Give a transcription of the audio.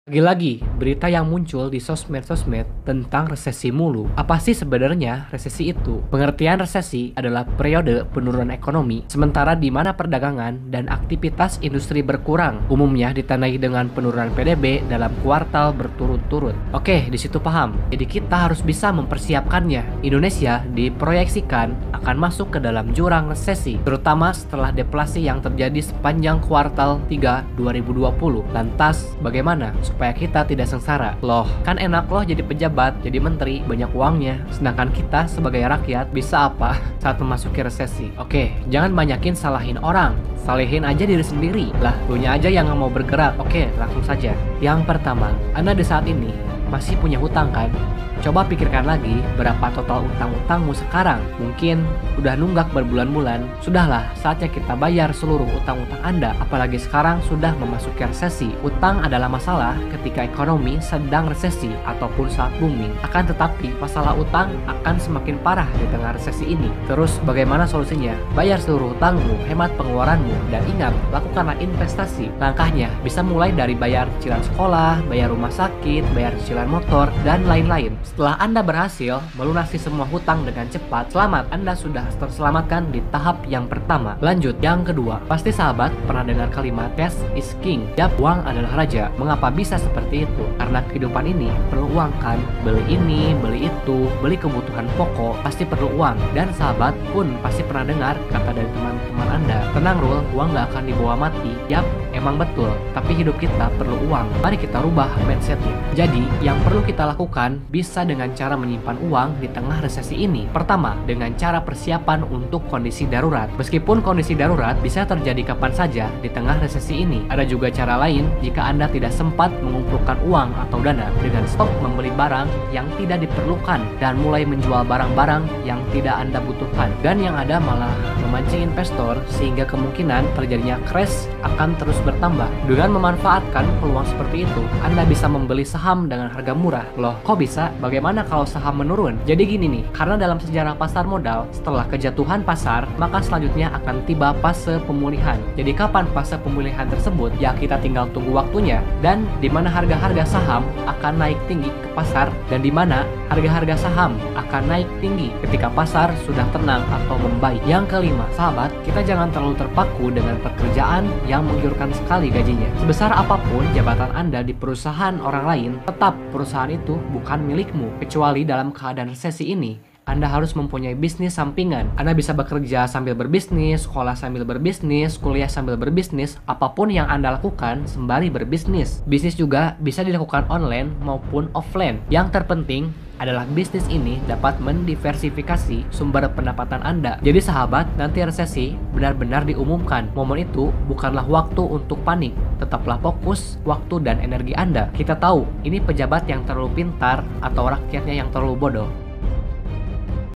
Lagi-lagi, berita yang muncul di sosmed-sosmed tentang resesi mulu. Apa sih sebenarnya resesi itu? Pengertian resesi adalah periode penurunan ekonomi, sementara di mana perdagangan dan aktivitas industri berkurang, umumnya ditandai dengan penurunan PDB dalam kuartal berturut-turut. Oke, di situ paham. Jadi kita harus bisa mempersiapkannya. Indonesia diproyeksikan akan masuk ke dalam jurang resesi, terutama setelah deflasi yang terjadi sepanjang kuartal 3 2020. Lantas, bagaimana supaya kita tidak sengsara? Loh, kan enak loh jadi pejabat, jadi menteri, banyak uangnya. Sedangkan kita sebagai rakyat bisa apa saat memasuki resesi? Oke, jangan banyakin salahin orang. Salihin aja diri sendiri. Lah, lunya aja yang nggak mau bergerak. Oke, langsung saja. Yang pertama, Anda di saat ini masih punya hutang kan? Coba pikirkan lagi berapa total utang-utangmu sekarang. Mungkin udah nunggak berbulan-bulan. Sudahlah, saatnya kita bayar seluruh utang-utang Anda. Apalagi sekarang sudah memasuki resesi. Utang adalah masalah ketika ekonomi sedang resesi ataupun saat booming. Akan tetapi, masalah utang akan semakin parah di tengah resesi ini. Terus bagaimana solusinya? Bayar seluruh utangmu, hemat pengeluaranmu, dan ingat, lakukanlah investasi. Langkahnya bisa mulai dari bayar cicilan sekolah, bayar rumah sakit, bayar cicilan motor, dan lain-lain. Setelah Anda berhasil melunasi semua hutang dengan cepat, selamat, Anda sudah terselamatkan di tahap yang pertama. Lanjut, yang kedua. Pasti sahabat pernah dengar kalimat cash is king. Yap, uang adalah raja. Mengapa bisa seperti itu? Karena kehidupan ini perlu uang kan? Beli ini, beli itu, beli kebutuhan pokok, pasti perlu uang. Dan sahabat pun pasti pernah dengar kata dari teman-teman Anda, tenang Rul, uang gak akan dibawa mati. Yap, emang betul. Tapi hidup kita perlu uang. Mari kita rubah mindsetnya. Jadi, yang perlu kita lakukan bisa dengan cara menyimpan uang di tengah resesi ini. Pertama, dengan cara persiapan untuk kondisi darurat. Meskipun kondisi darurat bisa terjadi kapan saja di tengah resesi ini. Ada juga cara lain jika Anda tidak sempat mengumpulkan uang atau dana, dengan stop membeli barang yang tidak diperlukan dan mulai menjual barang-barang yang tidak Anda butuhkan. Dan yang ada malah memancing investor sehingga kemungkinan terjadinya crash akan terus bertambah. Dengan memanfaatkan peluang seperti itu, Anda bisa membeli saham dengan harga murah. Loh, kok bisa? Bagaimana kalau saham menurun? Jadi gini nih, karena dalam sejarah pasar modal, setelah kejatuhan pasar, maka selanjutnya akan tiba fase pemulihan. Jadi kapan fase pemulihan tersebut? Ya kita tinggal tunggu waktunya. Dan di mana harga-harga saham akan naik tinggi ke pasar, dan di mana harga-harga saham akan naik tinggi ketika pasar sudah tenang atau membaik. Yang kelima, sahabat, kita jangan terlalu terpaku dengan pekerjaan yang menggiurkan sekali gajinya. Sebesar apapun jabatan Anda di perusahaan orang lain, tetap perusahaan itu bukan milikmu. Kecuali dalam keadaan resesi ini, Anda harus mempunyai bisnis sampingan. Anda bisa bekerja sambil berbisnis, sekolah sambil berbisnis, kuliah sambil berbisnis, apapun yang Anda lakukan sembari berbisnis. Bisnis juga bisa dilakukan online maupun offline. Yang terpenting adalah bisnis ini dapat mendiversifikasi sumber pendapatan Anda. Jadi sahabat, nanti resesi benar-benar diumumkan. Momen itu bukanlah waktu untuk panik. Tetaplah fokus, waktu dan energi Anda. Kita tahu, ini pejabat yang terlalu pintar atau rakyatnya yang terlalu bodoh.